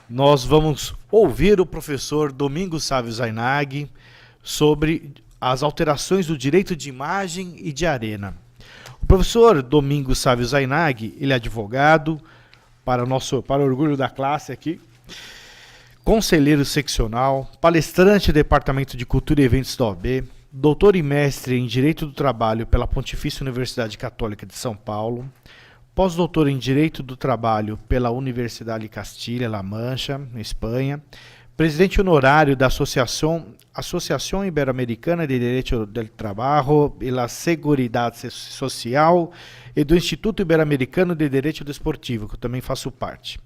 Nós vamos ouvir o professor Domingos Sávio Zainag sobre as alterações do direito de imagem e de arena. O professor Domingos Sávio Zainag, ele é advogado, para orgulho da classe aqui, conselheiro seccional, palestrante do Departamento de Cultura e Eventos da OAB, doutor e mestre em Direito do Trabalho pela Pontifícia Universidade Católica de São Paulo, pós-doutor em Direito do Trabalho pela Universidade de Castilha-La Mancha, na Espanha, presidente honorário da Associação Ibero-Americana de Direito do Trabalho e la Seguridade Social e do Instituto Ibero-Americano de Direito Desportivo, que eu também faço parte.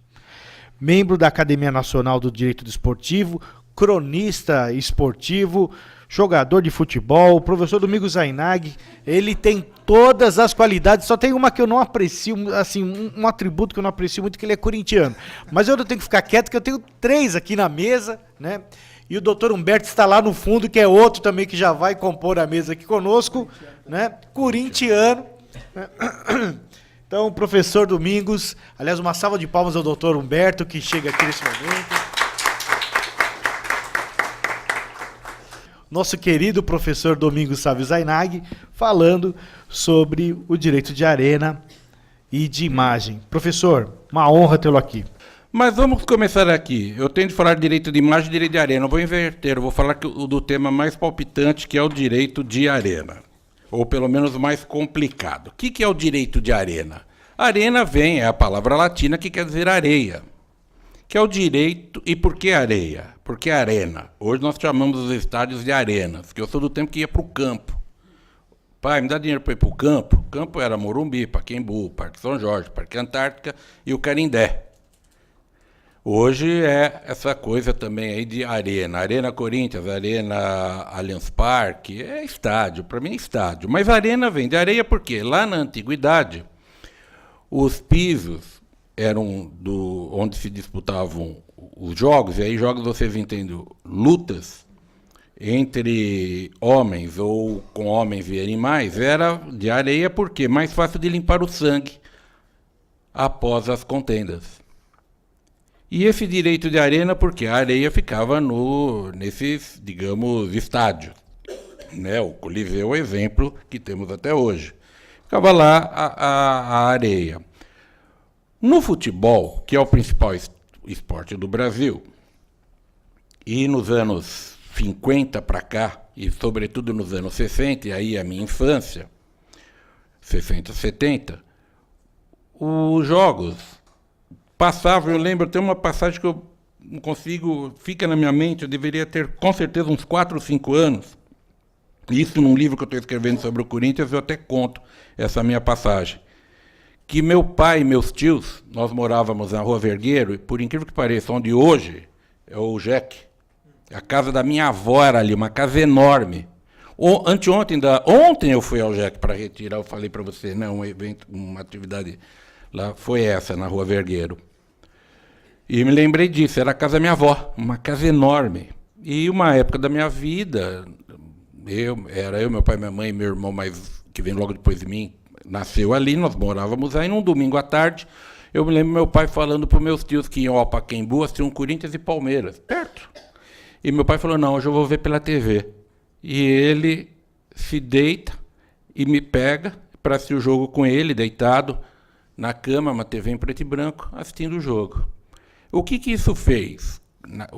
Membro da Academia Nacional do Direito Desportivo, cronista esportivo, jogador de futebol. O professor Domingos Zainag, ele tem todas as qualidades, só tem uma que eu não aprecio, assim, um atributo que eu não aprecio muito, que ele é corintiano. Mas eu não tenho que ficar quieto, que eu tenho 3 aqui na mesa, né? E o doutor Humberto está lá no fundo, que é outro também que já vai compor a mesa aqui conosco, né? Corintiano. Então, professor Domingos, aliás, uma salva de palmas ao doutor Humberto, que chega aqui nesse momento. Nosso querido professor Domingos Sávio Zainag, falando sobre o direito de arena e de imagem. Professor, uma honra tê-lo aqui. Mas vamos começar aqui. Eu tenho de falar de direito de imagem e direito de arena. Eu vou inverter, eu vou falar do tema mais palpitante, que é o direito de arena. Ou pelo menos mais complicado. O que é o direito de arena? Arena é a palavra latina que quer dizer areia. Que é o direito... E por que areia? Por que arena? Hoje nós chamamos os estádios de arenas, que eu sou do tempo que ia para o campo. Pai, me dá dinheiro para ir para o campo? O campo era Morumbi, Pacaembu, Parque São Jorge, Parque Antártica e o Canindé. Hoje é essa coisa também aí de arena. Arena Corinthians, Arena Allianz Parque, é estádio, para mim é estádio. Mas arena vem de areia por quê? Lá na antiguidade, os pisos eram onde se disputavam os jogos, e aí jogos vocês entendem, lutas entre homens ou com homens e animais, era de areia porque é mais fácil de limpar o sangue após as contendas. E esse direito de arena porque a areia ficava nesses, digamos, estádios. Né? O Coliseu é o exemplo que temos até hoje. Ficava lá a areia. No futebol, que é o principal esporte do Brasil, e nos anos 50 para cá, e sobretudo nos anos 60, e aí a minha infância, 60, 70, os jogos passavam, eu lembro, tem uma passagem que eu não consigo, fica na minha mente, eu deveria ter com certeza uns 4 ou 5 anos, isso num livro que eu estou escrevendo sobre o Corinthians, eu até conto essa minha passagem. Que meu pai e meus tios, nós morávamos na Rua Vergueiro, e por incrível que pareça, onde hoje é o JEC, a casa da minha avó era ali, uma casa enorme. Ontem eu fui ao JEC para retirar, eu falei para você, né, um evento, uma atividade lá, foi essa, na Rua Vergueiro. E me lembrei disso, era a casa da minha avó, uma casa enorme. E uma época da minha vida, era eu, meu pai, minha mãe, meu irmão, que vem logo depois de mim, nasceu ali, nós morávamos aí, num domingo à tarde, eu me lembro meu pai falando para os meus tios que iam ao Pacaembu assistir Corinthians e Palmeiras, perto. E meu pai falou, não, hoje eu vou ver pela TV. E ele se deita e me pega para assistir o jogo com ele, deitado na cama, uma TV em preto e branco, assistindo o jogo. O que isso fez?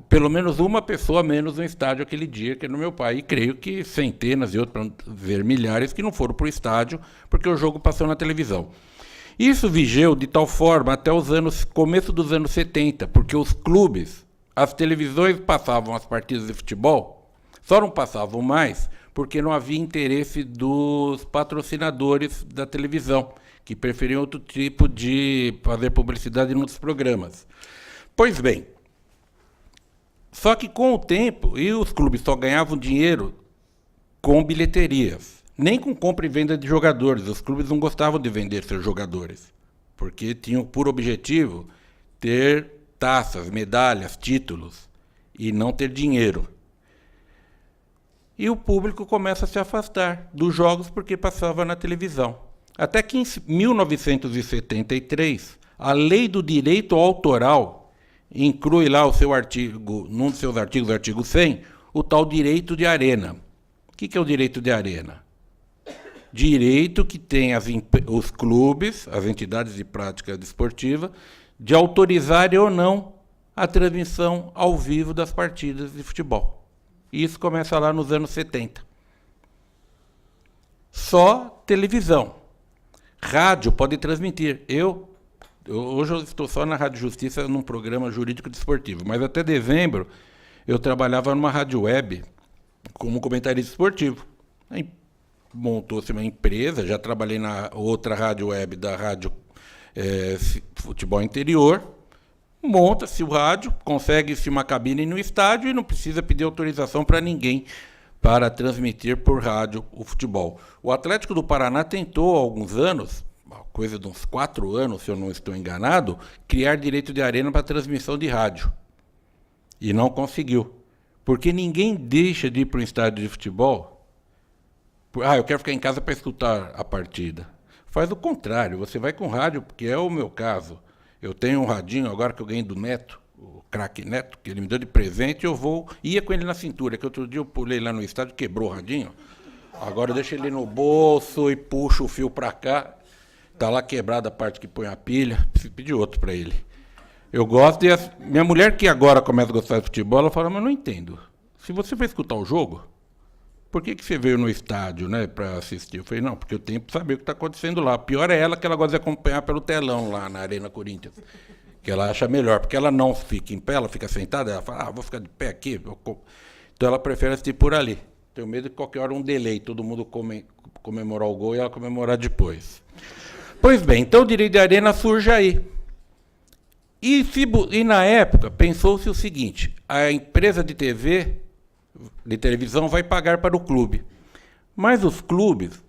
Pelo menos uma pessoa menos no estádio aquele dia, que era o meu pai, e creio que centenas e outros, para ver milhares, que não foram para o estádio, porque o jogo passou na televisão. Isso vigeu de tal forma até começo dos anos 70, porque os clubes, as televisões passavam as partidas de futebol, só não passavam mais, porque não havia interesse dos patrocinadores da televisão, que preferiam outro tipo de fazer publicidade nos programas. Pois bem, só que com o tempo, e os clubes só ganhavam dinheiro com bilheterias, nem com compra e venda de jogadores. Os clubes não gostavam de vender seus jogadores, porque tinham por objetivo ter taças, medalhas, títulos, e não ter dinheiro. E o público começa a se afastar dos jogos porque passava na televisão. Até que em 1973, a lei do direito autoral inclui lá o seu artigo, num dos seus artigos, o artigo 100, o tal direito de arena. O que é o direito de arena? Direito que tem os clubes, as entidades de prática desportiva, de autorizarem ou não a transmissão ao vivo das partidas de futebol. E isso começa lá nos anos 70. Só televisão. Rádio pode transmitir. Hoje eu estou só na Rádio Justiça num programa jurídico desportivo, mas até dezembro eu trabalhava numa rádio web como comentarista esportivo. Aí montou-se uma empresa, já trabalhei na outra rádio web da Rádio Futebol Interior, monta-se o rádio, consegue-se uma cabine no estádio e não precisa pedir autorização para ninguém para transmitir por rádio o futebol. O Atlético do Paraná tentou há alguns anos, coisa de uns 4 anos, se eu não estou enganado, criar direito de arena para transmissão de rádio. E não conseguiu. Porque ninguém deixa de ir para um estádio de futebol. Eu quero ficar em casa para escutar a partida. Faz o contrário, você vai com rádio, porque é o meu caso. Eu tenho um radinho agora que eu ganhei do Neto, o craque Neto, que ele me deu de presente, ia com ele na cintura, que outro dia eu pulei lá no estádio, quebrou o radinho. Agora eu deixo ele no bolso e puxo o fio para cá. Está lá quebrada a parte que põe a pilha, preciso pedir outro para ele. Eu gosto de... Minha mulher, que agora começa a gostar de futebol, ela fala, mas não entendo. Se você vai escutar o jogo, por que você veio no estádio, né, para assistir? Eu falei, não, porque eu tenho que saber o que está acontecendo lá. Pior é ela, que ela gosta de acompanhar pelo telão lá na Arena Corinthians, que ela acha melhor, porque ela não fica em pé, ela fica sentada, ela fala, vou ficar de pé aqui. Então ela prefere assistir por ali. Tenho medo de qualquer hora um delay, todo mundo comemorar o gol e ela comemorar depois. Pois bem, então o direito de arena surge aí. E na época, pensou-se o seguinte, a empresa de televisão vai pagar para o clube. Mas os clubes,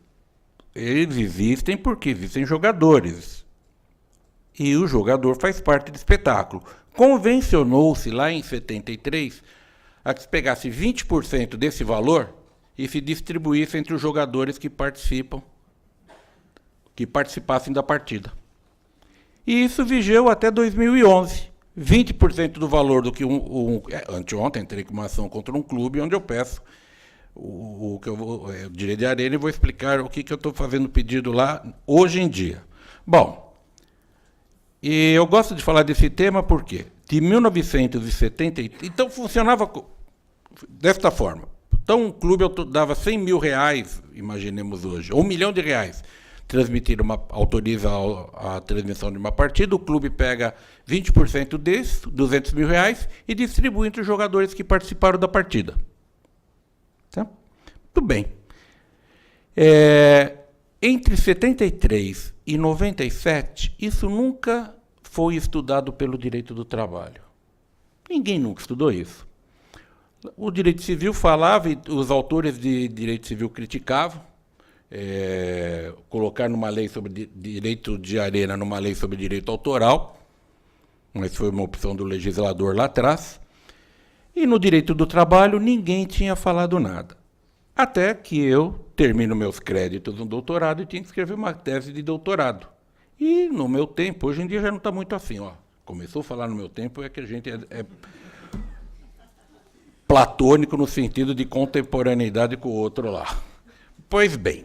eles existem porque existem jogadores. E o jogador faz parte do espetáculo. Convencionou-se lá em 73 a que se pegasse 20% desse valor e se distribuísse entre os jogadores que participassem da partida. E isso vigeu até 2011. 20% do valor do que anteontem entrei com uma ação contra um clube onde eu peço o direito de arena e vou explicar o que eu estou fazendo pedido lá hoje em dia. Bom, e eu gosto de falar desse tema porque de 1970, então funcionava desta forma. Então um clube dava R$100 mil, imaginemos hoje, ou R$1 milhão, autoriza a transmissão de uma partida, o clube pega 20% desses, R$200 mil, e distribui entre os jogadores que participaram da partida. Tá? Muito bem. Entre 73 e 97, isso nunca foi estudado pelo direito do trabalho. Ninguém nunca estudou isso. O direito civil falava, e os autores de direito civil criticavam, colocar numa lei sobre direito de arena, numa lei sobre direito autoral, mas foi uma opção do legislador lá atrás, e no direito do trabalho ninguém tinha falado nada. Até que eu termino meus créditos no doutorado e tinha que escrever uma tese de doutorado. E no meu tempo, hoje em dia já não está muito assim, ó. Começou a falar no meu tempo, é que a gente é platônico no sentido de contemporaneidade com o outro lá. Pois bem,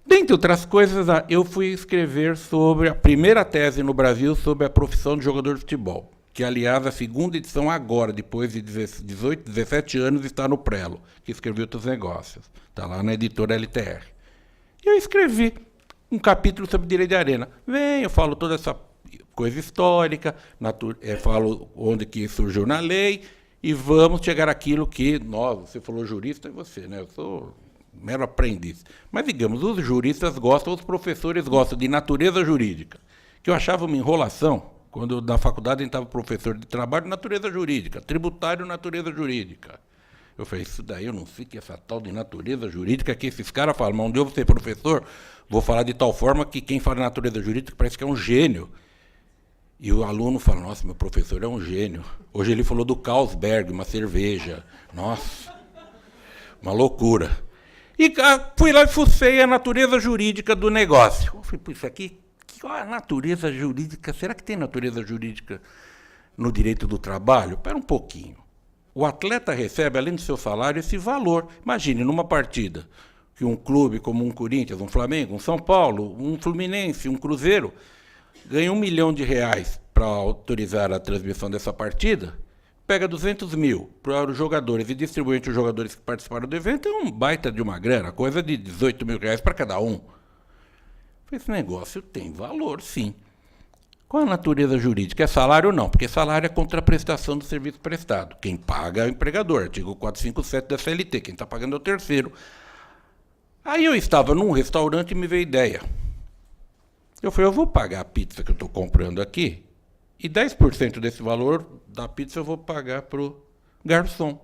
dentre outras coisas, eu fui escrever sobre a primeira tese no Brasil sobre a profissão de jogador de futebol, que, aliás, a segunda edição agora, depois de 18, 17 anos, está no Prelo, que escrevi outros negócios. Está lá na editora LTR. E eu escrevi um capítulo sobre direito de arena. Eu falo toda essa coisa histórica, falo onde que surgiu na lei, e vamos chegar àquilo que você falou jurista, é você, né? Eu sou mero aprendiz. Mas, digamos, os juristas gostam, os professores gostam de natureza jurídica, que eu achava uma enrolação, quando na faculdade entrava professor de trabalho, natureza jurídica, tributário, natureza jurídica. Eu falei, isso daí eu não sei que essa tal de natureza jurídica que esses caras falam, mas onde eu vou ser professor, vou falar de tal forma que quem fala natureza jurídica parece que é um gênio. E o aluno fala, nossa, meu professor é um gênio. Hoje ele falou do Carlsberg, uma cerveja. Nossa, uma loucura. E fui lá e fucei a natureza jurídica do negócio. Eu falei, isso aqui, qual é a natureza jurídica? Será que tem natureza jurídica no direito do trabalho? Espera um pouquinho. O atleta recebe, além do seu salário, esse valor. Imagine, numa partida, que um clube como um Corinthians, um Flamengo, um São Paulo, um Fluminense, um Cruzeiro, ganha R$1 milhão para autorizar a transmissão dessa partida, pega 200 mil para os jogadores e distribui entre os jogadores que participaram do evento, é um baita de uma grana, coisa de R$18 mil para cada um. Esse negócio tem valor, sim. Qual a natureza jurídica? É salário ou não? Porque salário é contraprestação do serviço prestado. Quem paga é o empregador, artigo 457 da CLT, quem está pagando é o terceiro. Aí eu estava num restaurante e me veio ideia. Eu falei, eu vou pagar a pizza que eu estou comprando aqui, e 10% desse valor da pizza eu vou pagar para o garçom.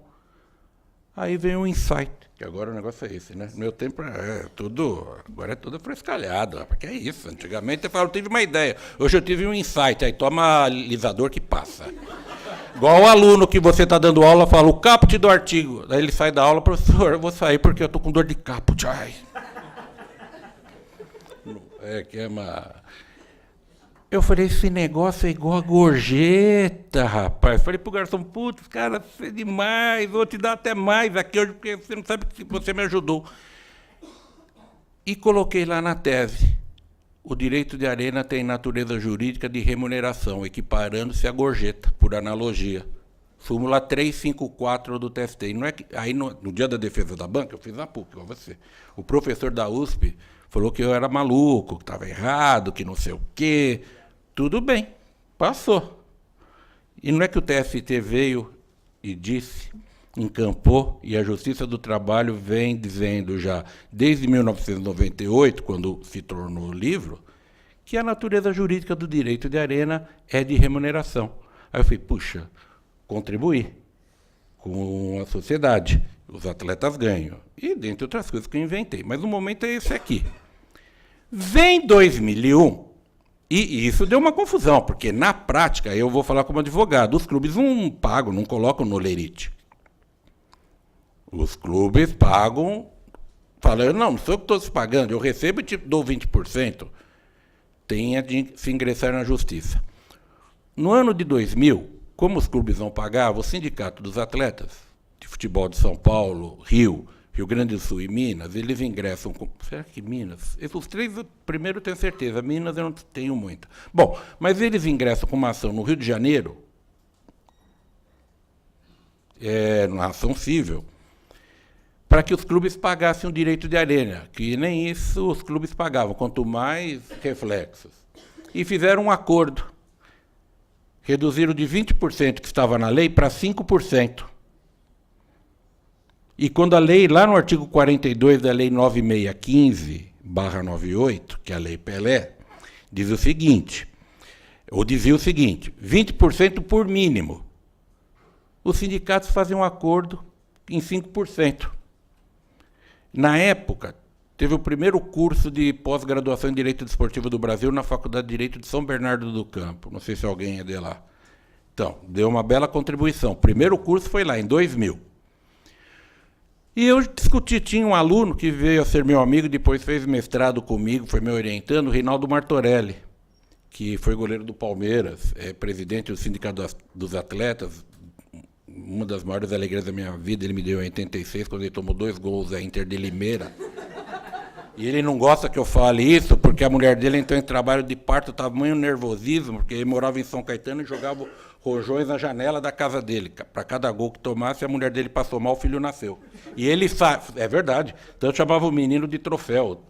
Aí vem um insight, que agora o negócio é esse, né? No meu tempo agora é tudo frescalhado, porque é isso. Antigamente eu tive uma ideia, hoje eu tive um insight, aí toma alisador que passa. Igual o aluno que você está dando aula, fala o caput do artigo, daí ele sai da aula, professor, eu vou sair porque eu estou com dor de caput. Ai. Eu falei, esse negócio é igual a gorjeta, rapaz. Falei pro garçom, putz, cara, você é demais, vou te dar até mais aqui hoje, porque você não sabe que você me ajudou. E coloquei lá na tese, o direito de arena tem natureza jurídica de remuneração, equiparando-se à gorjeta, por analogia. Súmula 354 do TST. Não é que, aí no dia da defesa da banca, eu fiz a PUC, igual você. O professor da USP falou que eu era maluco, que estava errado, que não sei o quê. Tudo bem, passou. E não é que o TST veio e disse, encampou, e a Justiça do Trabalho vem dizendo já, desde 1998, quando se tornou livro, que a natureza jurídica do direito de arena é de remuneração. Aí eu falei, puxa, contribuir com a sociedade, os atletas ganham. E dentre outras coisas que eu inventei. Mas o momento é esse aqui. Vem 2001, e isso deu uma confusão, porque na prática, eu vou falar como advogado, os clubes não pagam, não colocam no lerite. Os clubes pagam, falando, não sou eu que estou se pagando, eu recebo e te dou 20%. Tenha de se ingressar na justiça. No ano de 2000, como os clubes não pagavam, o Sindicato dos Atletas de Futebol de São Paulo, Rio Grande do Sul e Minas, eles ingressam com... Será que Minas? Os três, primeiro eu tenho certeza, Minas eu não tenho muita. Bom, mas eles ingressam com uma ação no Rio de Janeiro, numa ação civil, para que os clubes pagassem o direito de arena, que nem isso os clubes pagavam, quanto mais reflexos. E fizeram um acordo. Reduziram de 20% que estava na lei para 5%. E quando a lei, lá no artigo 42 da Lei 9615/98, que é a Lei Pelé, diz o seguinte, ou dizia o seguinte, 20% por mínimo. Os sindicatos fazem um acordo em 5%. Na época, teve o primeiro curso de pós-graduação em Direito Desportivo do Brasil na Faculdade de Direito de São Bernardo do Campo. Não sei se alguém é de lá. Então, deu uma bela contribuição. O primeiro curso foi lá, em 2000. E eu discuti, tinha um aluno que veio a ser meu amigo, depois fez mestrado comigo, foi me orientando, o Reinaldo Martorelli, que foi goleiro do Palmeiras, é presidente do Sindicato dos Atletas, uma das maiores alegrias da minha vida, ele me deu em 86, quando ele tomou 2 gols da Inter de Limeira. E ele não gosta que eu fale isso, porque a mulher dele entrou em trabalho de parto, tamanho nervosismo, porque ele morava em São Caetano e jogava rojões na janela da casa dele. Para cada gol que tomasse, a mulher dele passou mal, o filho nasceu. E ele sai, é verdade, então eu chamava o menino de troféu.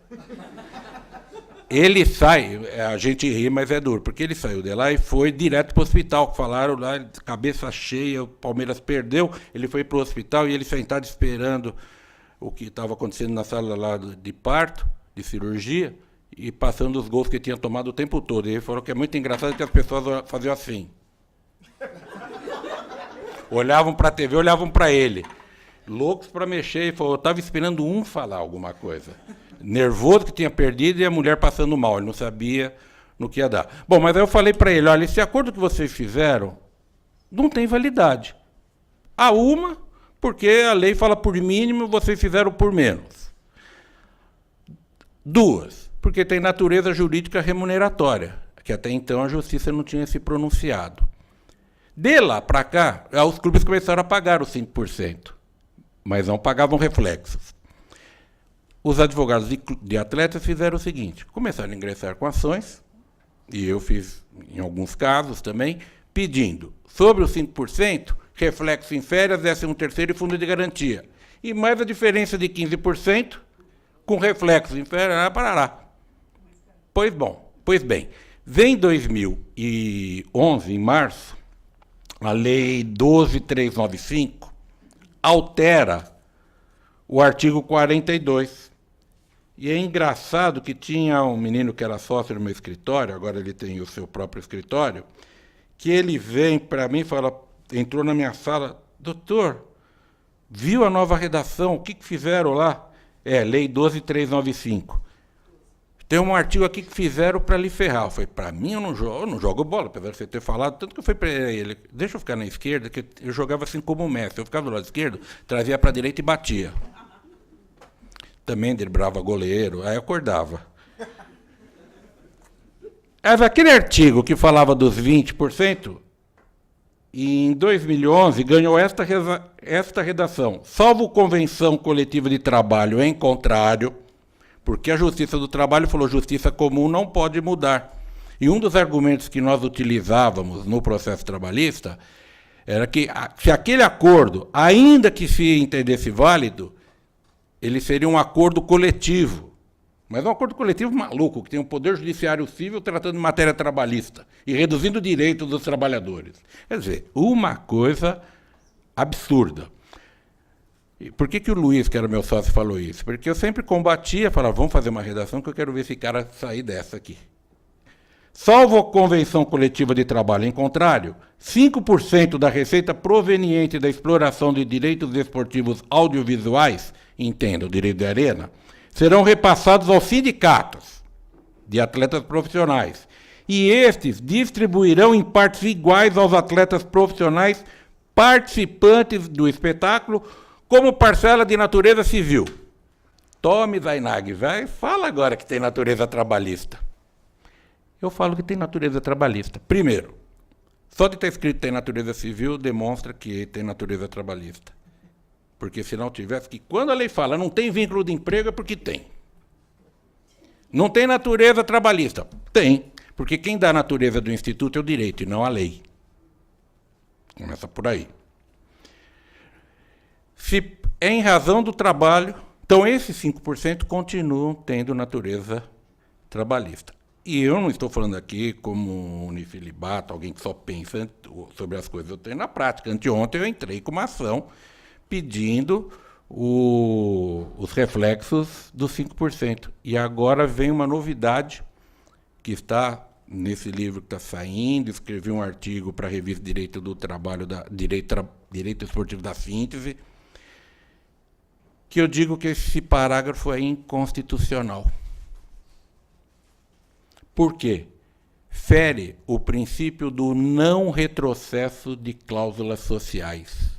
Ele sai, a gente ri, mas é duro, porque ele saiu de lá e foi direto para o hospital, falaram lá, cabeça cheia, o Palmeiras perdeu, ele foi para o hospital e ele sentado esperando o que estava acontecendo na sala lá de parto, de cirurgia, e passando os gols que tinha tomado o tempo todo. E ele falou que é muito engraçado que as pessoas faziam assim. Olhavam para a TV, olhavam para ele. Loucos para mexer, e falou, eu estava esperando um falar alguma coisa. Nervoso que tinha perdido e a mulher passando mal, ele não sabia no que ia dar. Bom, mas aí eu falei para ele, olha, esse acordo que vocês fizeram não tem validade. Há uma, porque a lei fala por mínimo, vocês fizeram por menos. 2, porque tem natureza jurídica remuneratória, que até então a justiça não tinha se pronunciado. De lá para cá, os clubes começaram a pagar os 5%, mas não pagavam reflexos. Os advogados de atletas fizeram o seguinte, começaram a ingressar com ações, e eu fiz em alguns casos também, pedindo sobre os 5%, reflexo em férias, 13º e fundo de garantia. E mais a diferença de 15% com reflexo em férias, parará. Pois bem, vem 2011, em março, a Lei 12.395 altera o artigo 42. E é engraçado que tinha um menino que era sócio no meu escritório, agora ele tem o seu próprio escritório, que ele vem para mim e fala, entrou na minha sala, doutor, viu a nova redação, o que fizeram lá? Lei 12.395. Tem um artigo aqui que fizeram para lhe ferrar. Eu falei, para mim eu não jogo bola, apesar de você ter falado, tanto que eu falei para ele, deixa eu ficar na esquerda, que eu jogava assim como o Messi, eu ficava do lado esquerdo, trazia para a direita e batia. Também driblava goleiro, aí acordava. Mas aquele artigo que falava dos 20%, em 2011 ganhou esta redação. Salvo convenção coletiva de trabalho em contrário, porque a Justiça do Trabalho falou justiça comum não pode mudar. E um dos argumentos que nós utilizávamos no processo trabalhista era que, se aquele acordo, ainda que se entendesse válido, ele seria um acordo coletivo. Mas é um acordo coletivo maluco, que tem um poder judiciário civil tratando de matéria trabalhista e reduzindo o direito dos trabalhadores. Quer dizer, uma coisa absurda. E por que o Luiz, que era meu sócio, falou isso? Porque eu sempre combatia, falava, vamos fazer uma redação que eu quero ver esse cara sair dessa aqui. Salvo a convenção coletiva de trabalho em contrário, 5% da receita proveniente da exploração de direitos esportivos audiovisuais, entenda, o direito de arena, serão repassados aos sindicatos de atletas profissionais. E estes distribuirão em partes iguais aos atletas profissionais participantes do espetáculo, como parcela de natureza civil. Tome, Zainag, vai, fala agora que tem natureza trabalhista. Eu falo que tem natureza trabalhista. Primeiro, só de estar escrito que tem natureza civil demonstra que tem natureza trabalhista. Porque se não tivesse, que quando a lei fala não tem vínculo de emprego é porque tem. Não tem natureza trabalhista? Tem, porque quem dá a natureza do Instituto é o direito e não a lei. Começa por aí. Se é em razão do trabalho, então esses 5% continuam tendo natureza trabalhista. E eu não estou falando aqui como unifilibato, alguém que só pensa sobre as coisas. Eu tenho na prática. Anteontem eu entrei com uma ação pedindo os reflexos dos 5%. E agora vem uma novidade que está nesse livro que está saindo, escrevi um artigo para a revista Direito do Trabalho, Direito Esportivo da Síntese, que eu digo que esse parágrafo é inconstitucional. Por quê? Fere o princípio do não retrocesso de cláusulas sociais.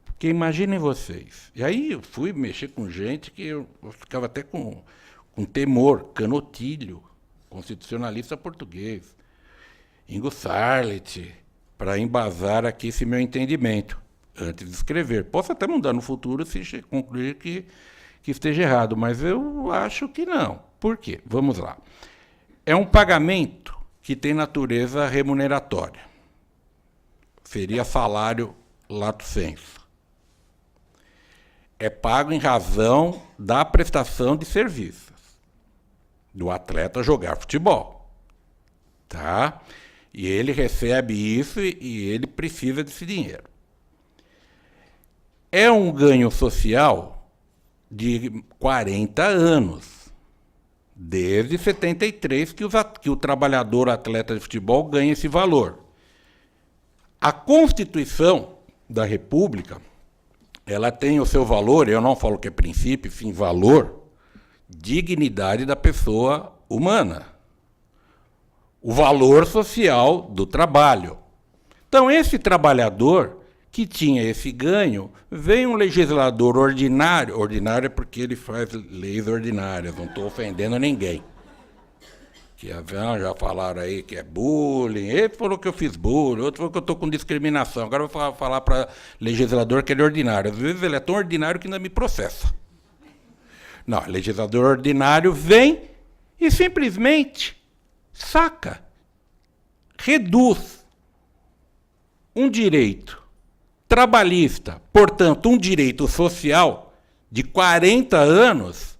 Porque imaginem vocês, e aí eu fui mexer com gente que eu ficava até com temor, Canotilho, constitucionalista português, Ingo Sarlet, para embasar aqui esse meu entendimento, antes de escrever. Posso até mudar no futuro se concluir que esteja errado, mas eu acho que não. Por quê? Vamos lá. É um pagamento que tem natureza remuneratória. Seria salário lato sensu. É pago em razão da prestação de serviços do atleta jogar futebol. Tá? E ele recebe isso e ele precisa desse dinheiro. É um ganho social de 40 anos. Desde 73 que o trabalhador atleta de futebol ganha esse valor. A Constituição da República, ela tem o seu valor, eu não falo que é princípio, sim valor, dignidade da pessoa humana. O valor social do trabalho. Então, esse trabalhador que tinha esse ganho, vem um legislador ordinário, ordinário é porque ele faz leis ordinárias, não estou ofendendo ninguém, que já falaram aí que é bullying. Ele falou que eu fiz bullying, outro falou que eu estou com discriminação. Agora eu vou falar para legislador que ele é ordinário. Às vezes ele é tão ordinário que ainda me processa. Não, legislador ordinário vem e simplesmente saca, reduz um direito trabalhista, portanto, um direito social de 40 anos,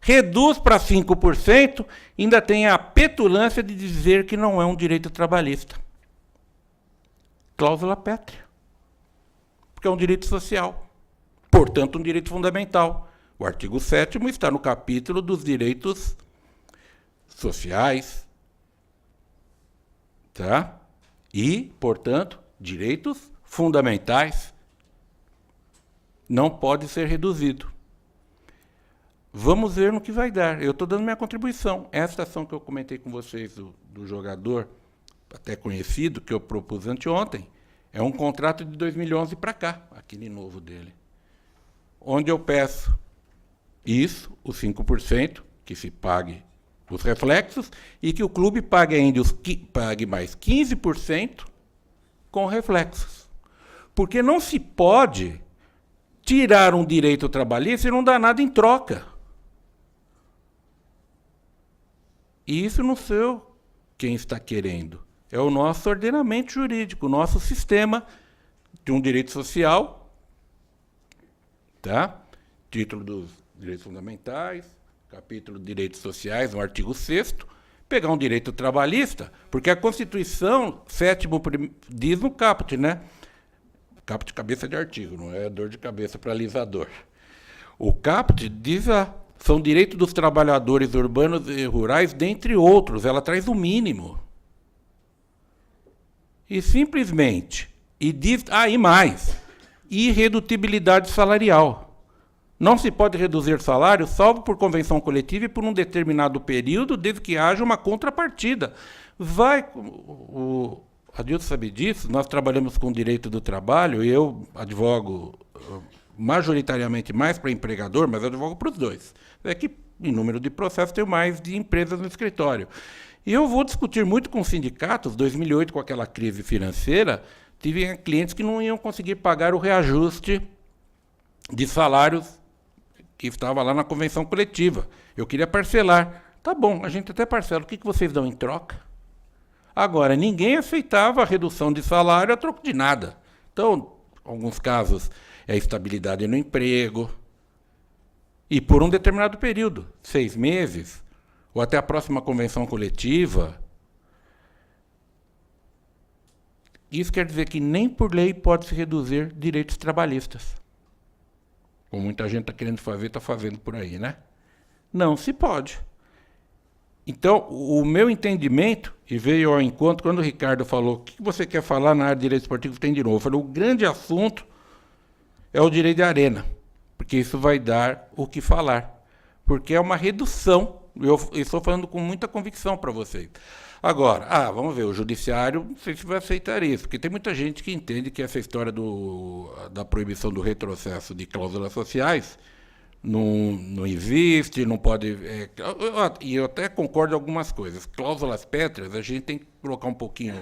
reduz para 5%, ainda tem a petulância de dizer que não é um direito trabalhista. Cláusula pétrea. Porque é um direito social. Portanto, um direito fundamental. O artigo 7º está no capítulo dos direitos sociais. Tá? E, portanto, direitos fundamentais. Não pode ser reduzido. Vamos ver no que vai dar. Eu estou dando minha contribuição. Essa ação que eu comentei com vocês do jogador, até conhecido, que eu propus anteontem, é um contrato de 2011 para cá, aquele novo dele. Onde eu peço isso, os 5%, que se pague os reflexos, e que o clube pague ainda pague mais 15% com reflexos. Porque não se pode tirar um direito trabalhista e não dar nada em troca. E isso não sou eu quem está querendo. É o nosso ordenamento jurídico, o nosso sistema de um direito social, tá? Título dos direitos fundamentais, capítulo de direitos sociais, no artigo 6º, pegar um direito trabalhista, porque a Constituição, 7º, diz no caput, né? Caput, cabeça de artigo, não é dor de cabeça para alisador. O caput diz são direitos dos trabalhadores urbanos e rurais, dentre outros. Ela traz o mínimo. E simplesmente, e diz, e mais, irredutibilidade salarial. Não se pode reduzir salário, salvo por convenção coletiva e por um determinado período, desde que haja uma contrapartida. O Adilson sabe disso, nós trabalhamos com direito do trabalho, e eu advogo majoritariamente mais para empregador, mas eu advogo para os dois. É que, em número de processos, tenho mais de empresas no escritório. E eu vou discutir muito com sindicatos. 2008, com aquela crise financeira, tive clientes que não iam conseguir pagar o reajuste de salários que estava lá na convenção coletiva. Eu queria parcelar. Tá bom, a gente até parcela. O que vocês dão em troca? Agora, ninguém aceitava a redução de salário a troco de nada. Então, em alguns casos, é estabilidade no emprego. E por um determinado período, 6 meses, ou até a próxima convenção coletiva. Isso quer dizer que nem por lei pode-se reduzir direitos trabalhistas. Como muita gente está querendo fazer, está fazendo por aí, né? Não se pode. Então, o meu entendimento, e veio ao encontro, quando o Ricardo falou, o que você quer falar na área de direito esportivo, tem de novo? Eu falei, o grande assunto é o direito de arena, porque isso vai dar o que falar. Porque é uma redução, eu estou falando com muita convicção para vocês. Agora, vamos ver, o judiciário, não sei se vai aceitar isso, porque tem muita gente que entende que essa história da proibição do retrocesso de cláusulas sociais não existe, não pode... e eu até concordo em algumas coisas. Cláusulas pétreas, a gente tem que colocar um pouquinho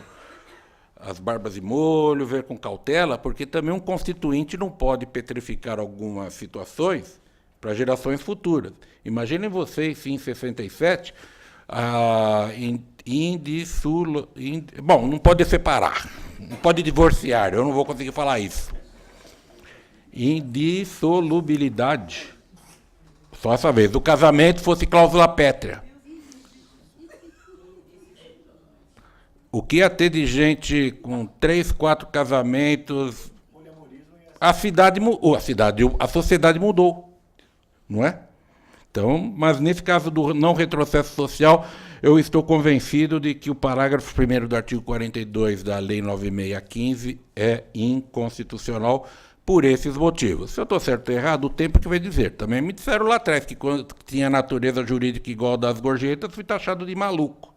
as barbas de molho, ver com cautela, porque também um constituinte não pode petrificar algumas situações para gerações futuras. Imaginem vocês, se em 67... Bom, não pode separar, não pode divorciar, eu não vou conseguir falar isso. Indissolubilidade, só essa vez, do casamento fosse cláusula pétrea. O que ia ter de gente com 3, 4 casamentos? A sociedade mudou, não é? Então, mas nesse caso do não retrocesso social, eu estou convencido de que o parágrafo 1º do artigo 42 da Lei 9615 é inconstitucional por esses motivos. Se eu estou certo ou errado, o tempo que vai dizer. Também me disseram lá atrás que quando tinha natureza jurídica igual das gorjetas, fui taxado de maluco.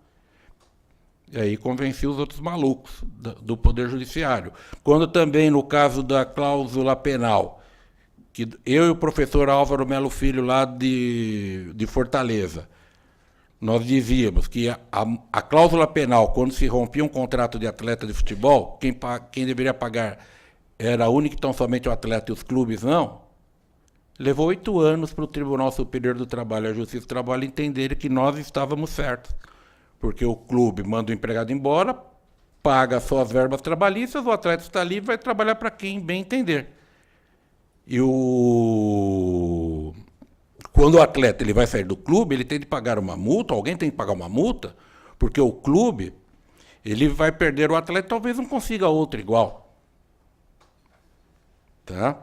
E aí convenci os outros malucos do Poder Judiciário. Quando também, no caso da cláusula penal, que eu e o professor Álvaro Melo Filho, lá de Fortaleza, nós dizíamos que a cláusula penal, quando se rompia um contrato de atleta de futebol, quem deveria pagar era único e tão somente o atleta e os clubes não, levou 8 anos para o Tribunal Superior do Trabalho e a Justiça do Trabalho entenderem que nós estávamos certos. Porque o clube manda o empregado embora, paga só as verbas trabalhistas, o atleta está livre e vai trabalhar para quem bem entender. E quando o atleta ele vai sair do clube, ele tem de pagar uma multa, alguém tem que pagar uma multa, porque o clube ele vai perder o atleta, talvez não consiga outro igual. Tá?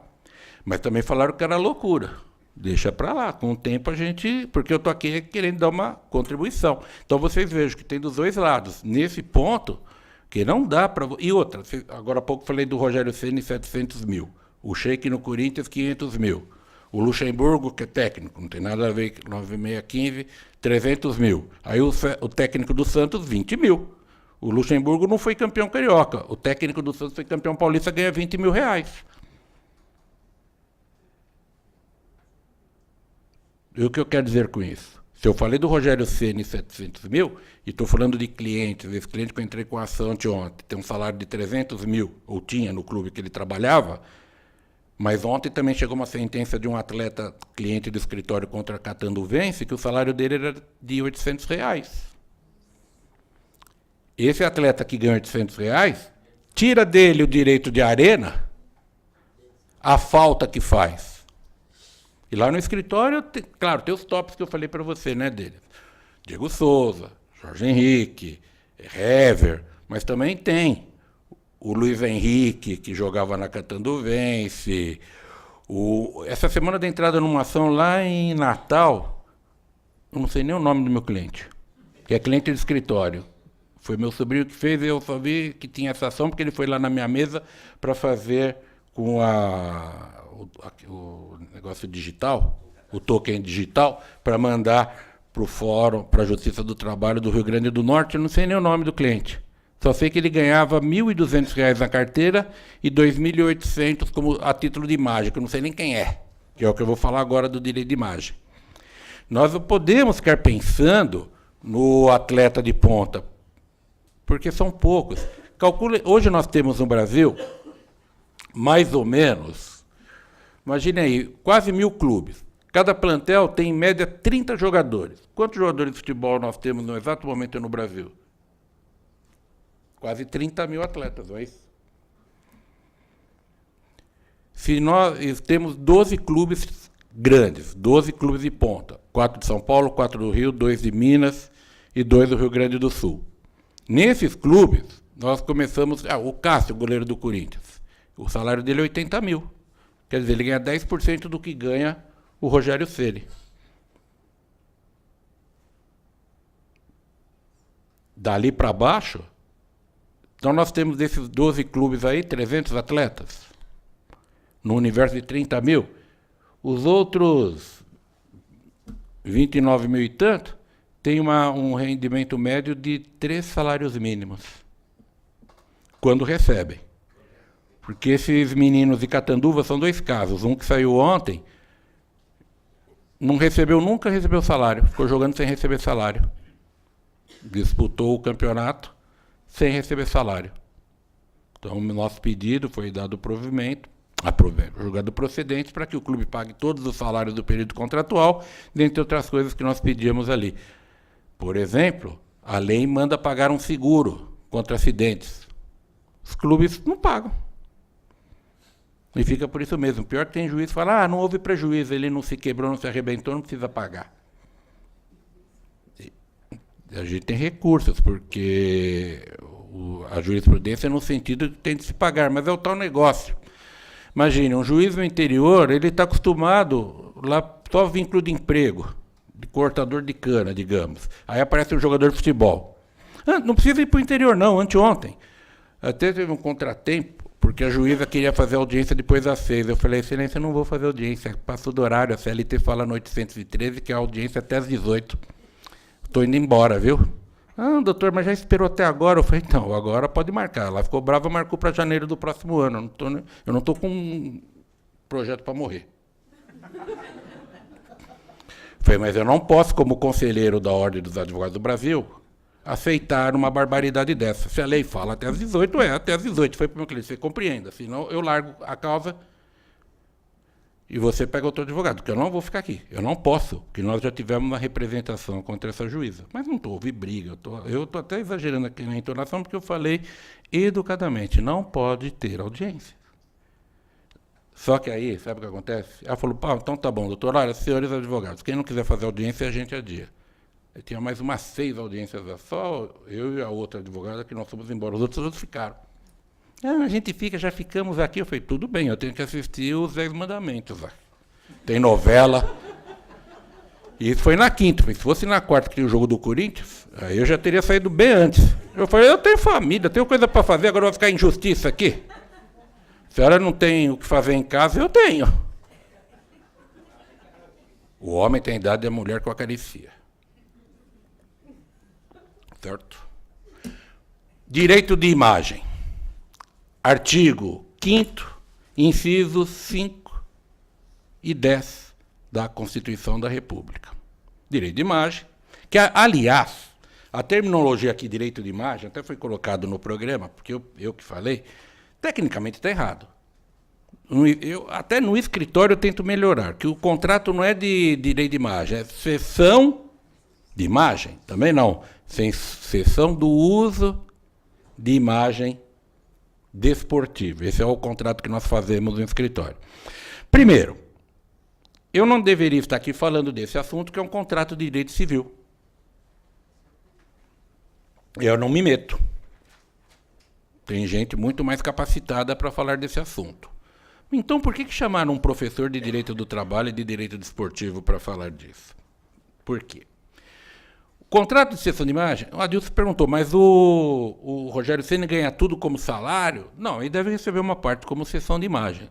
Mas também falaram que era loucura. Deixa para lá, com o tempo a gente... Porque eu estou aqui querendo dar uma contribuição. Então vocês vejam que tem dos dois lados. Nesse ponto, que não dá para... E outra, agora há pouco falei do Rogério Ceni, 700 mil. O Sheik no Corinthians, 500 mil. O Luxemburgo, que é técnico, não tem nada a ver com 9615, 300 mil. Aí o técnico do Santos, 20 mil. O Luxemburgo não foi campeão carioca. O técnico do Santos foi campeão paulista, ganha 20 mil reais. E o que eu quero dizer com isso? Se eu falei do Rogério Ceni 700 mil, e estou falando de clientes, esse cliente que eu entrei com a ação anteontem, tem um salário de 300 mil, ou tinha no clube que ele trabalhava, mas ontem também chegou uma sentença de um atleta cliente do escritório contra a Catanduvense, que o salário dele era de 800 reais. Esse atleta que ganha 800 reais, tira dele o direito de arena, a falta que faz. E lá no escritório, claro, tem os tops que eu falei para você, né, deles. Diego Souza, Jorge Henrique, Hever, mas também tem o Luiz Henrique, que jogava na Catanduvense. Essa semana da entrada numa ação lá em Natal, eu não sei nem o nome do meu cliente, que é cliente de escritório. Foi meu sobrinho que fez, eu só vi que tinha essa ação, porque ele foi lá na minha mesa para fazer com o negócio digital, o token digital, para mandar para o Fórum, para a Justiça do Trabalho do Rio Grande do Norte. Eu não sei nem o nome do cliente. Só sei que ele ganhava R$ 1.200 na carteira e R$ 2.800 como a título de imagem, que eu não sei nem quem é, que é o que eu vou falar agora do direito de imagem. Nós não podemos ficar pensando no atleta de ponta, porque são poucos. Calcule, hoje nós temos no Brasil, mais ou menos, imagine aí, quase 1.000 clubes. Cada plantel tem, em média, 30 jogadores. Quantos jogadores de futebol nós temos no exato momento no Brasil? Quase 30 mil atletas, não é isso? Se nós temos 12 clubes grandes, 12 clubes de ponta, 4 de São Paulo, 4 do Rio, 2 de Minas e 2 do Rio Grande do Sul. Nesses clubes, nós começamos... o Cássio, goleiro do Corinthians, o salário dele é 80 mil. Quer dizer, ele ganha 10% do que ganha o Rogério Ceni. Dali para baixo, então nós temos desses 12 clubes aí, 300 atletas, no universo de 30 mil. Os outros 29 mil e tanto têm um rendimento médio de 3 salários mínimos, quando recebem. Porque esses meninos de Catanduva são 2 casos. Um que saiu ontem, nunca recebeu salário, ficou jogando sem receber salário. Disputou o campeonato sem receber salário. Então, o nosso pedido foi dado o provimento, julgado procedente, para que o clube pague todos os salários do período contratual, dentre outras coisas que nós pedíamos ali. Por exemplo, a lei manda pagar um seguro contra acidentes. Os clubes não pagam. E fica por isso mesmo. Pior que tem juiz que fala, não houve prejuízo, ele não se quebrou, não se arrebentou, não precisa pagar. A gente tem recursos, porque a jurisprudência é no sentido de que tem de se pagar, mas é o tal negócio. Imagine, um juiz no interior, ele está acostumado, lá só vínculo de emprego, de cortador de cana, digamos. Aí aparece um jogador de futebol. Não precisa ir para o interior, não, anteontem. Até teve um contratempo, porque a juíza queria fazer audiência depois das 6. Eu falei, excelência, eu não vou fazer audiência, passou do horário, a CLT fala no 813, que é a audiência até às 18. Estou indo embora, viu? Doutor, mas já esperou até agora? Eu falei, então, agora pode marcar. Ela ficou brava, marcou para janeiro do próximo ano. Eu não estou com um projeto para morrer. falei, mas eu não posso, como conselheiro da Ordem dos Advogados do Brasil, aceitar uma barbaridade dessa. Se a lei fala até às 18, até às 18. Foi para o meu cliente, você compreenda, senão eu largo a causa e você pega outro advogado, porque eu não vou ficar aqui. Eu não posso, porque nós já tivemos uma representação contra essa juíza. Mas não houve briga. Eu estou até exagerando aqui na entonação, porque eu falei educadamente, não pode ter audiência. Só que aí, sabe o que acontece? Ela falou, então tá bom, doutor, olha, senhores advogados, quem não quiser fazer audiência, a gente adia. Eu tinha mais umas 6 audiências, só eu e a outra advogada que nós fomos embora, os outros ficaram. A gente fica, já ficamos aqui. Eu falei, tudo bem, eu tenho que assistir os 10 Mandamentos. Tem novela. E isso foi na quinta. Se fosse na quarta que tinha o jogo do Corinthians, aí eu já teria saído bem antes. Eu falei, eu tenho família, tenho coisa para fazer, agora vai ficar injustiça aqui. A senhora não tem o que fazer em casa, eu tenho. O homem tem a idade da mulher que o acaricia. Certo? Direito de imagem. Artigo 5º, incisos 5 e 10 da Constituição da República. Direito de imagem, que, aliás, a terminologia aqui, direito de imagem, até foi colocado no programa, porque eu que falei, tecnicamente está errado. Até no escritório eu tento melhorar, que o contrato não é de direito de imagem, é cessão de imagem, também não, cessão do uso de imagem desportivo. Esse é o contrato que nós fazemos no escritório. Primeiro, eu não deveria estar aqui falando desse assunto, que é um contrato de direito civil. Eu não me meto. Tem gente muito mais capacitada para falar desse assunto. Então, por que chamaram um professor de direito do trabalho e de direito desportivo para falar disso? Por quê? Contrato de cessão de imagem, o Adilson perguntou, mas o Rogério Ceni ganha tudo como salário? Não, ele deve receber uma parte como cessão de imagem.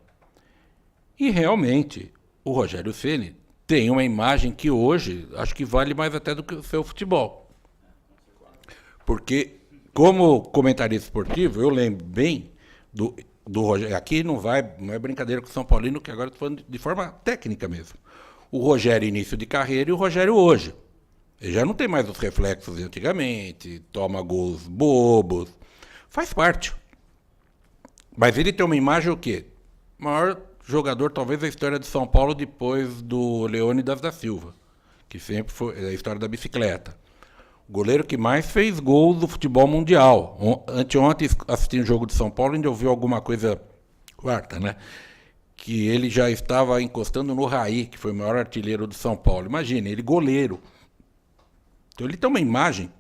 E realmente, o Rogério Ceni tem uma imagem que hoje acho que vale mais até do que o seu futebol. Porque, como comentarista esportivo, eu lembro bem do Rogério. Aqui não é brincadeira com o São Paulino, que agora estou falando de forma técnica mesmo. O Rogério início de carreira e o Rogério hoje. Ele já não tem mais os reflexos de antigamente, toma gols bobos, faz parte. Mas ele tem uma imagem o quê? O maior jogador, talvez, da história de São Paulo, depois do Leônidas da Silva, que sempre foi a história da bicicleta. O goleiro que mais fez gols do futebol mundial. Anteontem, assistindo o jogo de São Paulo, ainda ouviu alguma coisa, quarta, né? Que ele já estava encostando no Raí, que foi o maior artilheiro do São Paulo. Imagine, ele goleiro. Então, ele tem uma imagem,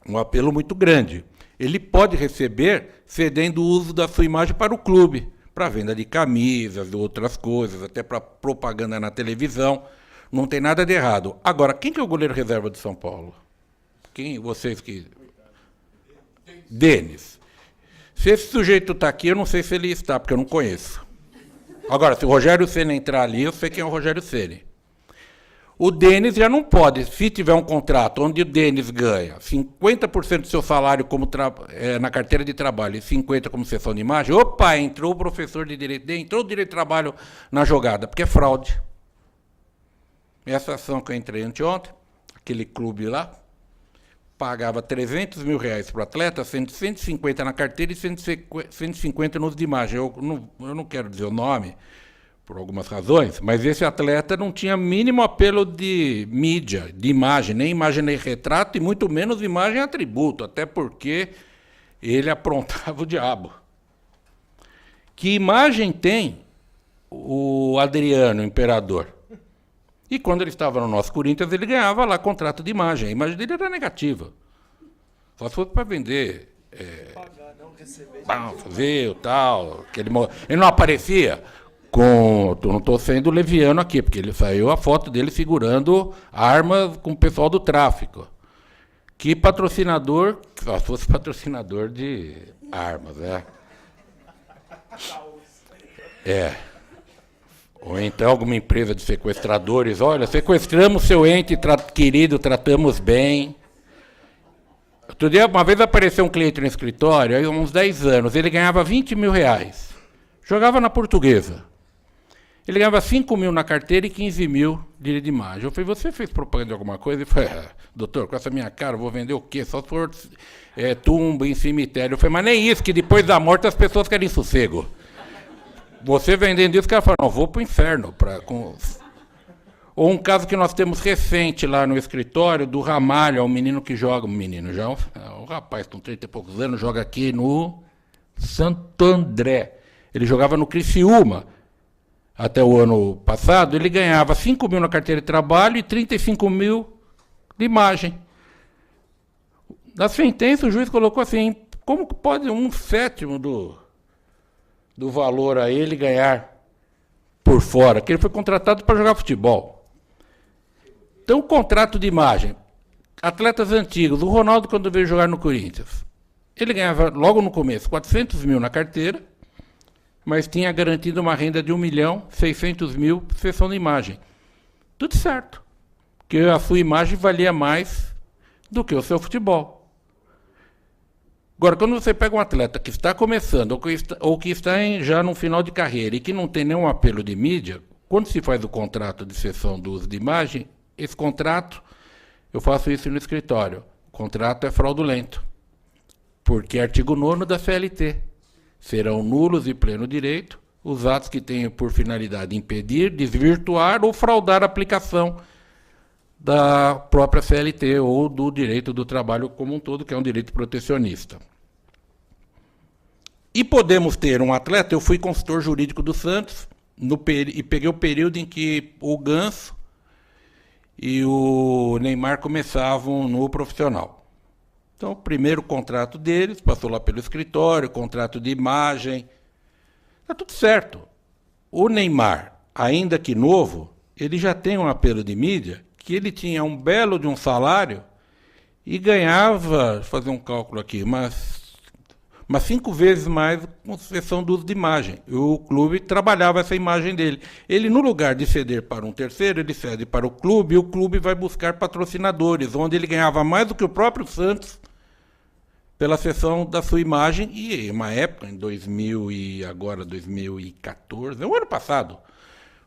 um apelo muito grande. Ele pode receber cedendo o uso da sua imagem para o clube, para venda de camisas, outras coisas, até para propaganda na televisão. Não tem nada de errado. Agora, quem que é o goleiro reserva de São Paulo? Quem? Vocês que... Denis. Se esse sujeito está aqui, eu não sei se ele está, porque eu não conheço. Agora, se o Rogério Ceni entrar ali, eu sei quem é o Rogério Ceni. O Denis já não pode, se tiver um contrato onde o Denis ganha 50% do seu salário como na carteira de trabalho e 50% como sessão de imagem, opa, entrou o professor de direito, entrou o direito de trabalho na jogada, porque é fraude. Essa ação que eu entrei anteontem, aquele clube lá, pagava R$300 mil para o atleta, 150 na carteira e 150 nos de imagem. Eu não quero dizer o nome, por algumas razões, mas esse atleta não tinha mínimo apelo de mídia, de imagem, nem imagem nem retrato, e muito menos imagem atributo, até porque ele aprontava o diabo. Que imagem tem o Adriano, o imperador? E quando ele estava no nosso Corinthians, ele ganhava lá contrato de imagem. A imagem dele era negativa. Só se fosse para vender... pagar, não receber. Fazer o tal... Ele não aparecia... Eu não estou sendo leviano aqui, porque ele saiu a foto dele segurando armas com o pessoal do tráfico. Que patrocinador, se fosse patrocinador de armas, né? Ou então alguma empresa de sequestradores, olha, sequestramos seu ente querido, tratamos bem. Outro dia, uma vez apareceu um cliente no escritório, aí uns 10 anos, ele ganhava R$20 mil, jogava na Portuguesa. Ele ganhava 5 mil na carteira e 15 mil de direito de imagem. Eu falei, você fez propaganda de alguma coisa? Ele falou, doutor, com essa minha cara, eu vou vender o quê? Só se for tumba em cemitério. Eu falei, mas nem isso, que depois da morte as pessoas querem sossego. Você vendendo isso, o cara fala, não, vou pro inferno. Ou um caso que nós temos recente lá no escritório, do Ramalho, é um menino que joga, um rapaz com 30 e poucos anos, joga aqui no Santo André. Ele jogava no Criciúma. Até o ano passado, ele ganhava 5 mil na carteira de trabalho e 35 mil de imagem. Na sentença, o juiz colocou assim, como que pode 1/7 do valor a ele ganhar por fora? Que ele foi contratado para jogar futebol. Então, o contrato de imagem, atletas antigos, o Ronaldo, quando veio jogar no Corinthians, ele ganhava, logo no começo, 400 mil na carteira, mas tinha garantido uma renda de 1.600.000 por sessão de imagem. Tudo certo, porque a sua imagem valia mais do que o seu futebol. Agora, quando você pega um atleta que está começando ou que está já no final de carreira e que não tem nenhum apelo de mídia, quando se faz o contrato de cessão do uso de imagem, esse contrato, eu faço isso no escritório, o contrato é fraudulento, porque é artigo 9º da CLT. Serão nulos e pleno direito os atos que tenham por finalidade impedir, desvirtuar ou fraudar a aplicação da própria CLT ou do direito do trabalho como um todo, que é um direito protecionista. E podemos ter um atleta, eu fui consultor jurídico do Santos, e peguei o período em que o Ganso e o Neymar começavam no profissional. Então, o primeiro contrato deles, passou lá pelo escritório, contrato de imagem, está tudo certo. O Neymar, ainda que novo, ele já tem um apelo de mídia, que ele tinha um belo de um salário e ganhava, vou fazer um cálculo aqui, mas 5 vezes mais com sessão do uso de imagem. O clube trabalhava essa imagem dele. Ele, no lugar de ceder para um terceiro, ele cede para o clube, e o clube vai buscar patrocinadores, onde ele ganhava mais do que o próprio Santos pela sessão da sua imagem, e uma época, em 2000 e agora 2014, o ano passado,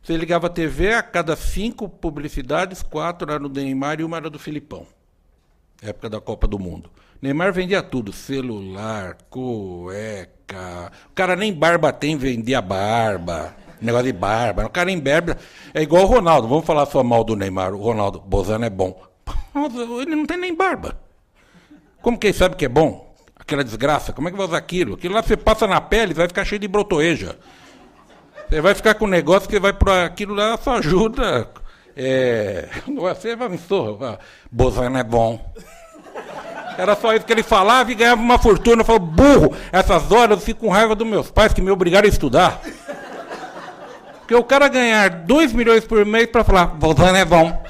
você ligava a TV, a cada 5 publicidades, 4 eram do Neymar e 1 era do Filipão, época da Copa do Mundo. Neymar vendia tudo, celular, cueca, o cara nem barba tem, vendia barba, negócio de barba, o cara nem barba, é igual o Ronaldo, vamos falar só mal do Neymar, o Ronaldo, Bozano é bom, ele não tem nem barba. Como que ele sabe que é bom? Aquela desgraça, como é que vai usar aquilo? Aquilo lá você passa na pele, vai ficar cheio de brotoeja. Você vai ficar com um negócio que vai para aquilo lá, só ajuda. Você vai me sorrar. Bozano é bom. Era só isso que ele falava e ganhava uma fortuna. Eu falo, burro, essas horas eu fico com raiva dos meus pais que me obrigaram a estudar. Porque o cara ganhar 2 milhões por mês para falar, Bozano é bom.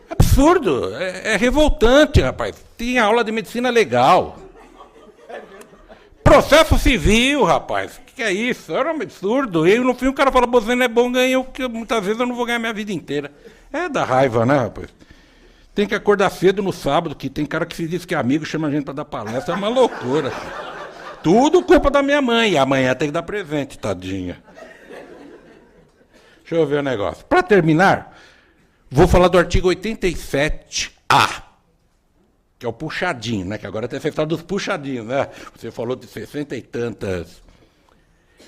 Absurdo, é revoltante, rapaz. Tinha aula de medicina legal. Processo civil, rapaz. O que é isso? Era um absurdo. E no fim o cara fala, Bozano é bom, ganhou, porque muitas vezes eu não vou ganhar minha vida inteira. É da raiva, né, rapaz? Tem que acordar cedo no sábado, que tem cara que se diz que é amigo, chama a gente para dar palestra, é uma loucura. Tudo culpa da minha mãe. E amanhã tem que dar presente, tadinha. Deixa eu ver o negócio. Para terminar, vou falar do artigo 87A, que é o puxadinho, né? Que agora tem essa história dos puxadinhos, né? Você falou de 60 e tantas.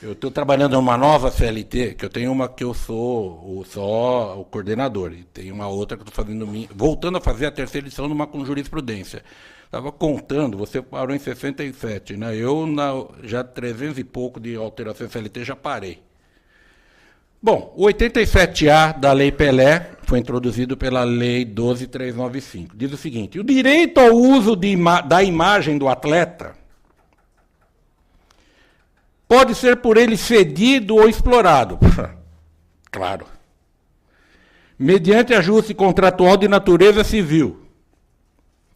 Eu estou trabalhando numa nova CLT, que eu tenho uma que eu sou só o coordenador, e tem uma outra que eu estou fazendo, voltando a fazer a terceira edição numa com jurisprudência. Estava contando, você parou em 67, né? Eu, já 300 e pouco de alteração CLT, já parei. Bom, o 87A da Lei Pelé foi introduzido pela Lei 12.395. Diz o seguinte, o direito ao uso da imagem do atleta pode ser por ele cedido ou explorado. Claro. Mediante ajuste contratual de natureza civil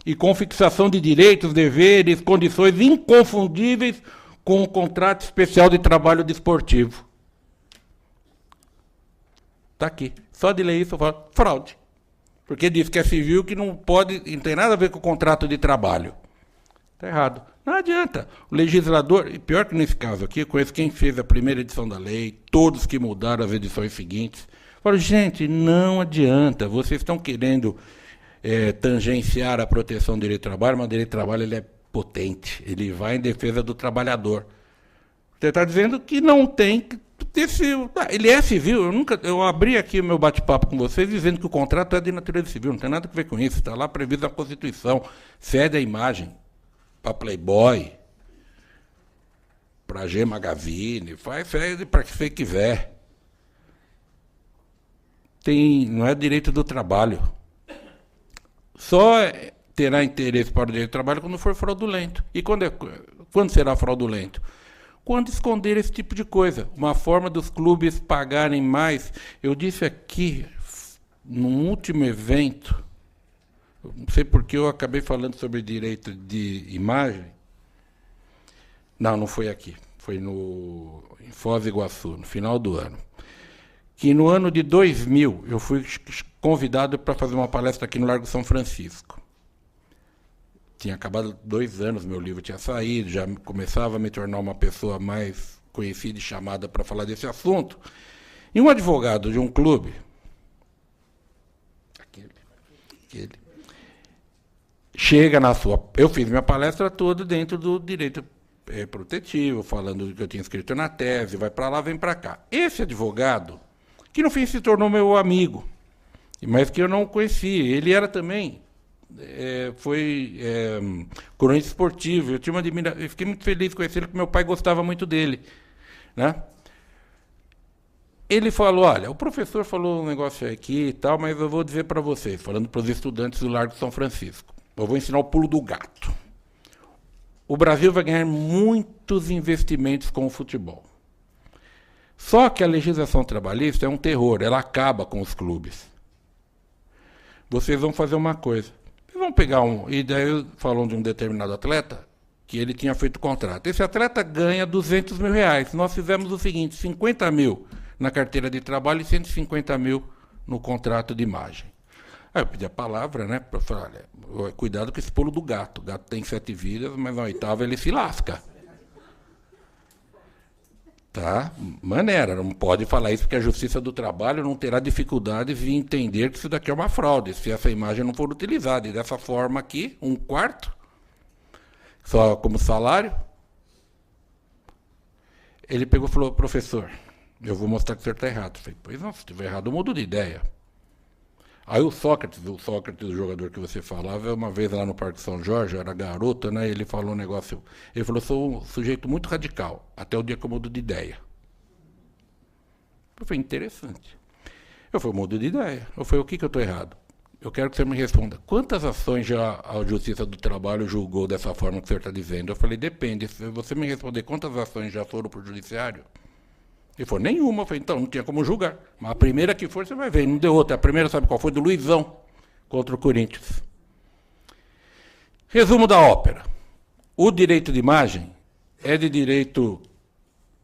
e com fixação de direitos, deveres, condições inconfundíveis com o contrato especial de trabalho desportivo. Está aqui. Só de ler isso eu falo fraude. Porque diz que é civil, que não tem nada a ver com o contrato de trabalho. Está errado. Não adianta. O legislador, e pior que nesse caso aqui, eu conheço quem fez a primeira edição da lei, todos que mudaram as edições seguintes. Falo, gente, não adianta. Vocês estão querendo tangenciar a proteção do direito do trabalho, mas o direito do trabalho ele é potente. Ele vai em defesa do trabalhador. Você está dizendo que não tem... Ele é civil. Eu abri aqui o meu bate-papo com vocês dizendo que o contrato é de natureza civil. Não tem nada a ver com isso. Está lá previsto na Constituição. Cede a imagem para Playboy, para G Magazine, cede para quem você quiser. Não é direito do trabalho. Só terá interesse para o direito do trabalho quando for fraudulento. E quando será fraudulento? Quando esconder esse tipo de coisa. Uma forma dos clubes pagarem mais. Eu disse aqui, no último evento, não sei porque eu acabei falando sobre direito de imagem. Não foi aqui. Foi em Foz do Iguaçu, no final do ano. Que no ano de 2000, eu fui convidado para fazer uma palestra aqui no Largo São Francisco. Tinha acabado 2 anos, meu livro tinha saído, já começava a me tornar uma pessoa mais conhecida e chamada para falar desse assunto. E um advogado de um clube, aquele, chega na sua... Eu fiz minha palestra toda dentro do direito protetivo, falando do que eu tinha escrito na tese, vai para lá, vem para cá. Esse advogado, que no fim se tornou meu amigo, mas que eu não conhecia, ele era também... foi cronista esportivo. Eu fiquei muito feliz com ele, porque meu pai gostava muito dele, né? Ele falou, olha, o professor falou um negócio aqui e tal, mas eu vou dizer para vocês, falando para os estudantes do Largo São Francisco, eu vou ensinar o pulo do gato. O Brasil vai ganhar muitos investimentos com o futebol. Só que a legislação trabalhista é um terror, ela acaba com os clubes. Vocês vão fazer uma coisa. Vamos pegar e daí falou de um determinado atleta que ele tinha feito contrato. Esse atleta ganha R$200 mil. Nós fizemos o seguinte, 50 mil na carteira de trabalho e 150 mil no contrato de imagem. Aí eu pedi a palavra, né, para falar, olha, cuidado com esse pulo do gato. O gato tem 7 vidas, mas na 8ª ele se lasca. Tá? Maneira, não pode falar isso porque a Justiça do Trabalho não terá dificuldade de entender que isso daqui é uma fraude, se essa imagem não for utilizada. E dessa forma aqui, 1/4, só como salário. Ele pegou e falou, professor, eu vou mostrar que o senhor está errado. Eu falei, pois não, se estiver errado, eu mudo de ideia. Aí o Sócrates, o jogador que você falava, uma vez lá no Parque São Jorge, eu era garoto, né? Ele falou um negócio. Ele falou, sou um sujeito muito radical, até o dia que eu mudo de ideia. Eu falei, interessante. Eu falei, mudo de ideia. Eu falei, o que eu estou errado? Eu quero que você me responda. Quantas ações já a Justiça do Trabalho julgou dessa forma que o senhor está dizendo? Eu falei, depende. Se você me responder quantas ações já foram para o judiciário, ele falou, nenhuma. Eu falei, então, não tinha como julgar. Mas a primeira que for, você vai ver. Não deu outra. A primeira, sabe qual foi? Do Luizão, contra o Corinthians. Resumo da ópera. O direito de imagem é de direito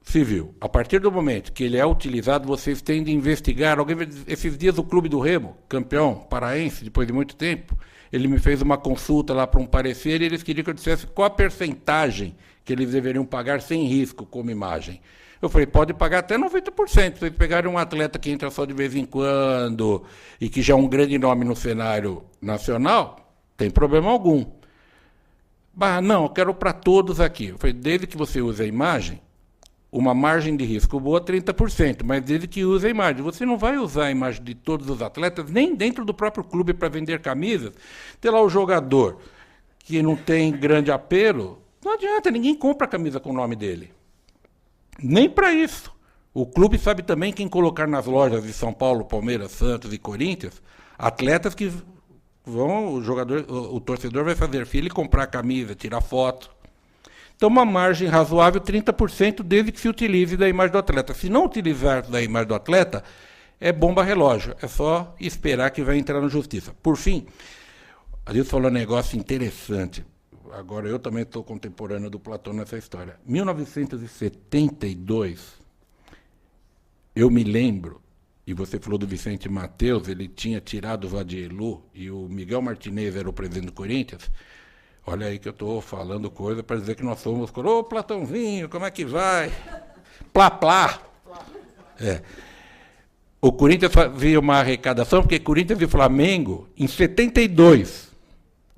civil. A partir do momento que ele é utilizado, vocês têm de investigar. Esses dias o Clube do Remo, campeão paraense, depois de muito tempo, ele me fez uma consulta lá para um parecer e eles queriam que eu dissesse qual a percentagem que eles deveriam pagar sem risco como imagem. Eu falei, pode pagar até 90%. Se vocês pegarem um atleta que entra só de vez em quando e que já é um grande nome no cenário nacional, tem problema algum. Mas não, eu quero para todos aqui. Eu falei, desde que você use a imagem, uma margem de risco boa, 30%, mas desde que use a imagem. Você não vai usar a imagem de todos os atletas, nem dentro do próprio clube para vender camisas. Tem lá o jogador que não tem grande apelo, não adianta, ninguém compra a camisa com o nome dele. Nem para isso. O clube sabe também quem colocar nas lojas de São Paulo, Palmeiras, Santos e Corinthians, atletas que vão, o torcedor vai fazer fila e comprar a camisa, tirar foto. Então, uma margem razoável, 30%, desde que se utilize da imagem do atleta. Se não utilizar da imagem do atleta, é bomba relógio. É só esperar que vai entrar na justiça. Por fim, a gente falou um negócio interessante. Agora, eu também estou contemporâneo do Platão nessa história. 1972, eu me lembro, e você falou do Vicente Mateus, ele tinha tirado o Vadielu e o Miguel Martinez era o presidente do Corinthians, Olha aí que eu estou falando coisa para dizer que nós somos... Ô, Platãozinho, como é que vai? Plá, plá. É. O Corinthians fazia uma arrecadação, porque Corinthians e Flamengo, em 72,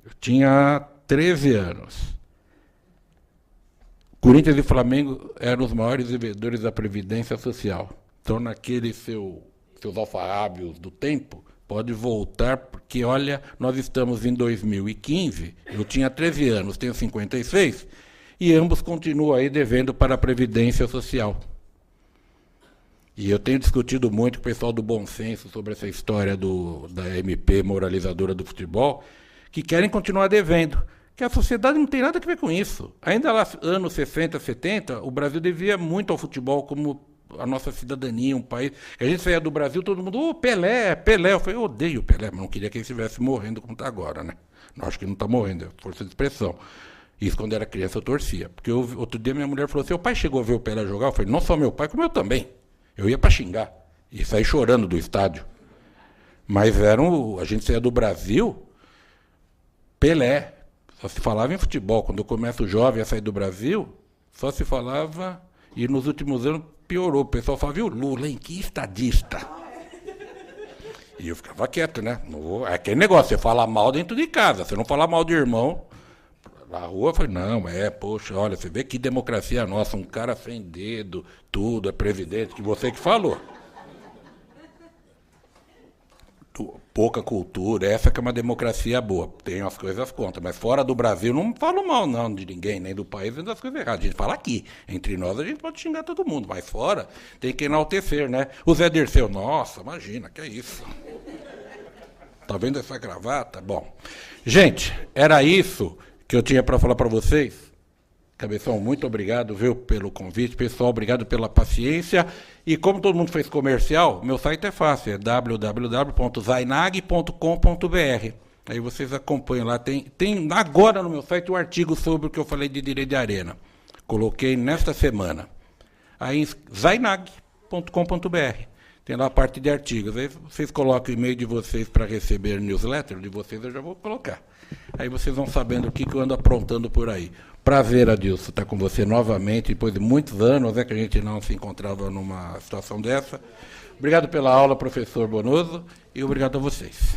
eu tinha 13 anos. Corinthians e Flamengo eram os maiores devedores da Previdência Social. Então, naqueles seus alfarrábios do tempo, pode voltar, porque, olha, nós estamos em 2015, eu tinha 13 anos, tenho 56, e ambos continuam aí devendo para a Previdência Social. E eu tenho discutido muito com o pessoal do bom senso sobre essa história da MP moralizadora do futebol, que querem continuar devendo. Que a sociedade não tem nada a ver com isso. Ainda lá, anos 60, 70, o Brasil devia muito ao futebol como a nossa cidadania, um país... A gente saía do Brasil, todo mundo, ô, Pelé, Pelé. Eu falei, eu odeio o Pelé, mas não queria que ele estivesse morrendo como está agora, né? Não, acho que não está morrendo, é força de expressão. Isso, quando era criança, eu torcia. Porque outro dia minha mulher falou assim, o pai chegou a ver o Pelé jogar? Eu falei, não só meu pai, como eu também. Eu ia para xingar e sair chorando do estádio. Mas a gente saía do Brasil, Pelé. Só se falava em futebol. Quando eu começo jovem a sair do Brasil, só se falava, e nos últimos anos piorou. O pessoal falava, viu, Lula, hein, que estadista. E eu ficava quieto, né? É aquele negócio, você fala mal dentro de casa, você não fala mal de irmão. Na rua, eu falei, não, poxa, olha, você vê que democracia nossa, um cara sem dedo, tudo, é presidente, que você que falou. Pouca cultura, essa que é uma democracia boa, tem as coisas contra, mas fora do Brasil não falo mal não de ninguém, nem do país, nem das coisas erradas, a gente fala aqui, entre nós a gente pode xingar todo mundo, mas fora tem que enaltecer, né? O Zé Dirceu, nossa, imagina, que é isso? Tá vendo essa gravata? Bom, gente, era isso que eu tinha para falar para vocês. Cabeção, muito obrigado, viu, pelo convite. Pessoal, obrigado pela paciência. E como todo mundo fez comercial, meu site é fácil, é www.zainag.com.br. Aí vocês acompanham lá. Tem agora no meu site o artigo sobre o que eu falei de direito de arena. Coloquei nesta semana. Aí, zainag.com.br. Tem lá a parte de artigos. Aí vocês colocam o e-mail de vocês para receber newsletter de vocês, eu já vou colocar. Aí vocês vão sabendo o que eu ando aprontando por aí. Prazer, Adilson, estar com você novamente, depois de muitos anos, que a gente não se encontrava numa situação dessa. Obrigado pela aula, professor Bonoso, e obrigado a vocês.